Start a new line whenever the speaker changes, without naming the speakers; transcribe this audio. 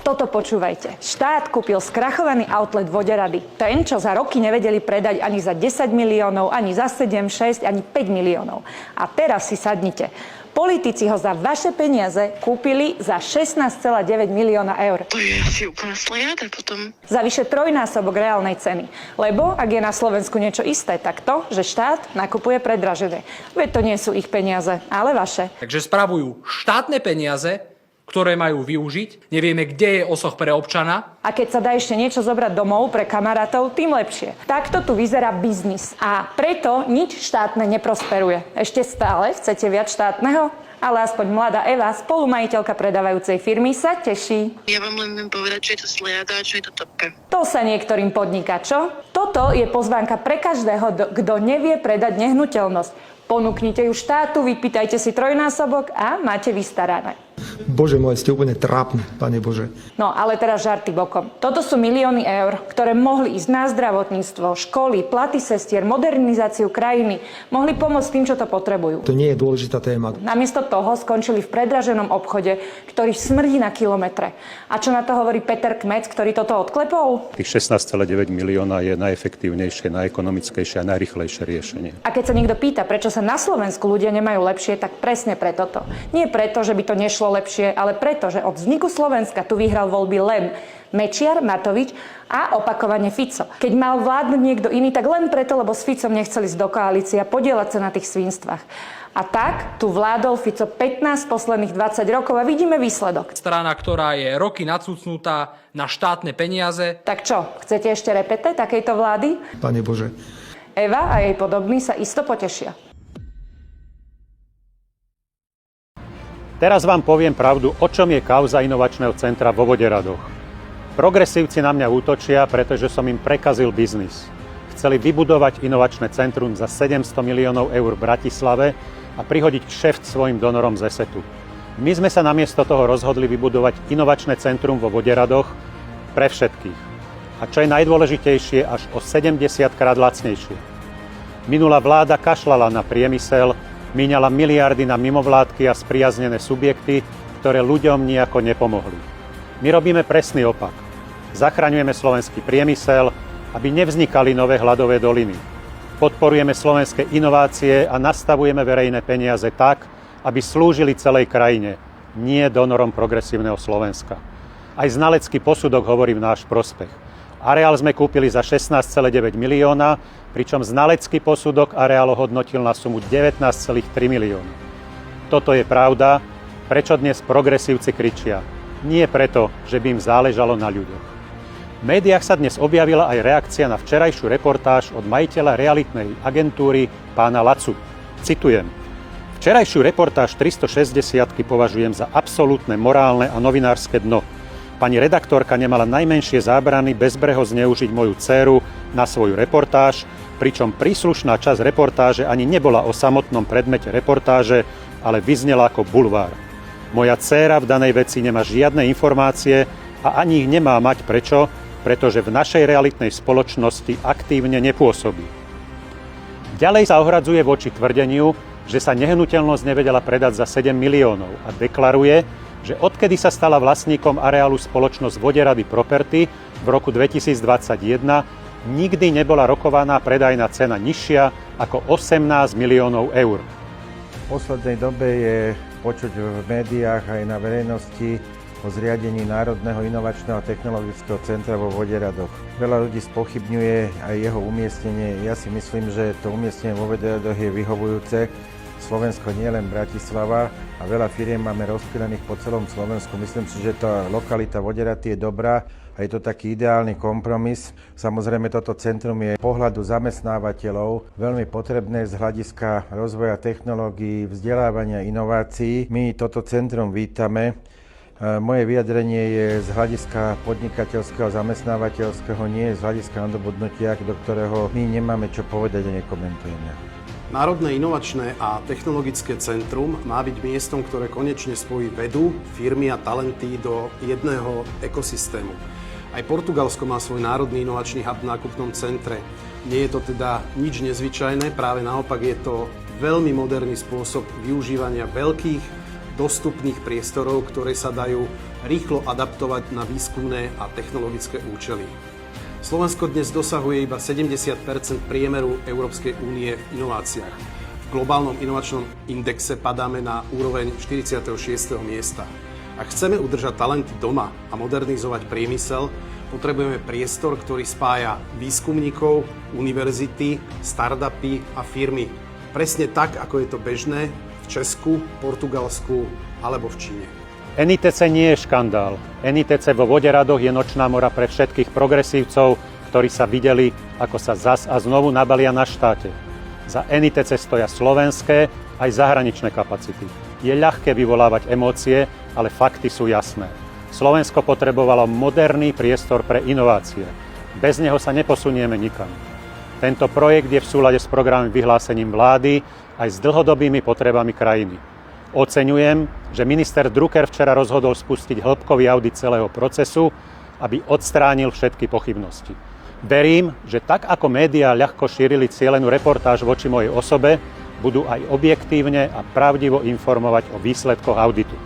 Tak toto počúvajte. Štát kúpil skrachovaný outlet Voderady. Ten, čo za roky nevedeli predať ani za 10 miliónov, ani za 7, 6, ani 5 miliónov. A teraz si sadnite. Politici ho za vaše peniaze kúpili za 16,9 milióna eur.
To je asi úplná slejada potom.
Za vyše trojnásobok reálnej ceny. Lebo ak je na Slovensku niečo isté, tak to, že štát nakupuje predražené. Veď to nie sú ich peniaze, ale vaše.
Takže spravujú štátne peniaze, ktoré majú využiť. Nevieme, kde je osoch pre občana.
A keď sa dá ešte niečo zobrať domov pre kamarátov, tým lepšie. Takto tu vyzerá biznis. A preto nič štátne neprosperuje. Ešte stále chcete viac štátneho? Ale aspoň mladá Eva, spolumajiteľka predávajúcej firmy, sa teší.
Ja vám len viem povedať, čo je to slejada a čo je to topka.
To sa niektorým podniká, čo? Toto je pozvánka pre každého, kto nevie predať nehnuteľnosť. Ponúknite ju štátu, vypýtajte si trojnásobok a máte vystarané.
Bože môj, ste úplne trápni, Pane Bože.
No, ale teraz žarty bokom. Toto sú milióny eur, ktoré mohli ísť na zdravotníctvo, školy, platy sestier, modernizáciu krajiny. Mohli pomôcť tým, čo to potrebujú.
To nie je dôležitá téma.
Namiesto toho skončili v predraženom obchode, ktorý smrdí na kilometre. A čo na to hovorí Peter Kmec, ktorý toto odklepol?
Tých 16,9 milióna je najefektívnejšie, najekonomickejšie a najrýchlejšie riešenie.
A keď sa niekto pýta, prečo sa na Slovensku ľudia nemajú lepšie, tak presne preto to. Nie preto, že by to nešlo lepšie, ale preto, že od vzniku Slovenska tu vyhral voľby len Mečiar, Matovič a opakovane Fico. Keď mal vládnuť niekto iný, tak len preto, lebo s Ficom nechceli ísť do koalície a podieľať sa na tých svinstvách. A tak tu vládol Fico 15 posledných 20 rokov a vidíme výsledok.
Strana, ktorá je roky nacucnutá na štátne peniaze.
Tak čo, chcete ešte repete takejto vlády?
Pane Bože.
Eva a jej podobní sa isto potešia.
Teraz vám poviem pravdu, o čom je kauza inovačného centra vo Voderadoch. Progresívci na mňa útočia, pretože som im prekazil biznis. Chceli vybudovať inovačné centrum za 700 miliónov eur v Bratislave a prihodiť kšeft svojim donorom z ESETu. My sme sa namiesto toho rozhodli vybudovať inovačné centrum vo Voderadoch pre všetkých. A čo je najdôležitejšie, až o 70-krát lacnejšie. Minulá vláda kašľala na priemysel, míňala miliardy na mimovládky a spriaznené subjekty, ktoré ľuďom nijako nepomohli. My robíme presný opak. Zachraňujeme slovenský priemysel, aby nevznikali nové hladové doliny. Podporujeme slovenské inovácie a nastavujeme verejné peniaze tak, aby slúžili celej krajine, nie donorom progresívneho Slovenska. Aj znalecký posudok hovorí v náš prospech. Areál sme kúpili za 16,9 milióna, pričom znalecký posudok areál hodnotil na sumu 19,3 milióna. Toto je pravda, prečo dnes progresívci kričia. Nie preto, že by im záležalo na ľuďoch. V médiách sa dnes objavila aj reakcia na včerajšiu reportáž od majiteľa realitnej agentúry pána Lacu. Citujem. Včerajšiu reportáž 360-ky považujem za absolútne morálne a novinárske dno. Pani redaktorka nemala najmenšie zábrany bezbreho zneužiť moju dcéru na svoju reportáž, pričom príslušná časť reportáže ani nebola o samotnom predmete reportáže, ale vyznela ako bulvár. Moja dcéra v danej veci nemá žiadne informácie a ani ich nemá mať prečo, pretože v našej realitnej spoločnosti aktívne nepôsobí. Ďalej sa ohradzuje voči tvrdeniu, že sa nehnuteľnosť nevedela predať za 7 miliónov a deklaruje, že odkedy sa stala vlastníkom areálu spoločnosť Voderady Property v roku 2021, nikdy nebola rokovaná predajná cena nižšia ako 18 miliónov eur.
V poslednej dobe je počuť v médiách aj na verejnosti o zriadení Národného inovačného a technologického centra vo Voderadoch. Veľa ľudí spochybňuje aj jeho umiestnenie. Ja si myslím, že to umiestnenie vo Voderadoch je vyhovujúce. Slovensko nie len Bratislava a veľa firiem máme rozptýlených po celom Slovensku. Myslím si, že tá lokalita Voderady je dobrá a je to taký ideálny kompromis. Samozrejme, toto centrum je z pohľadu zamestnávateľov veľmi potrebné z hľadiska rozvoja technológií, vzdelávania, inovácií. My toto centrum vítame. Moje vyjadrenie je z hľadiska podnikateľského, zamestnávateľského, nie z hľadiska nadobudnutia, do ktorého my nemáme čo povedať a nekomentujeme.
Národné inovačné a technologické centrum má byť miestom, ktoré konečne spojí vedu, firmy a talenty do jedného ekosystému. Aj Portugalsko má svoj národný inovačný hub v nákupnom centre. Nie je to teda nič nezvyčajné, práve naopak je to veľmi moderný spôsob využívania veľkých dostupných priestorov, ktoré sa dajú rýchlo adaptovať na výskumné a technologické účely. Slovensko dnes dosahuje iba 70% priemeru Európskej únie v inováciách. V globálnom inovačnom indexe padáme na úroveň 46. miesta. Ak chceme udržať talenty doma a modernizovať priemysel, potrebujeme priestor, ktorý spája výskumníkov, univerzity, startupy a firmy. Presne tak, ako je to bežné v Česku, Portugalsku alebo v Číne.
NITC nie je škandál. NITC vo Voderadoch je nočná mora pre všetkých progresívcov, ktorí sa videli, ako sa zas a znovu nabalia na štáte. Za NITC stoja slovenské aj zahraničné kapacity. Je ľahké vyvolávať emócie, ale fakty sú jasné. Slovensko potrebovalo moderný priestor pre inovácie. Bez neho sa neposunieme nikam. Tento projekt je v súlade s programom vyhlásením vlády aj s dlhodobými potrebami krajiny. Oceňujem, že minister Drucker včera rozhodol spustiť hĺbkový audit celého procesu, aby odstránil všetky pochybnosti. Verím, že tak ako médiá ľahko šírili cielenú reportáž voči mojej osobe, budú aj objektívne a pravdivo informovať o výsledkoch auditu.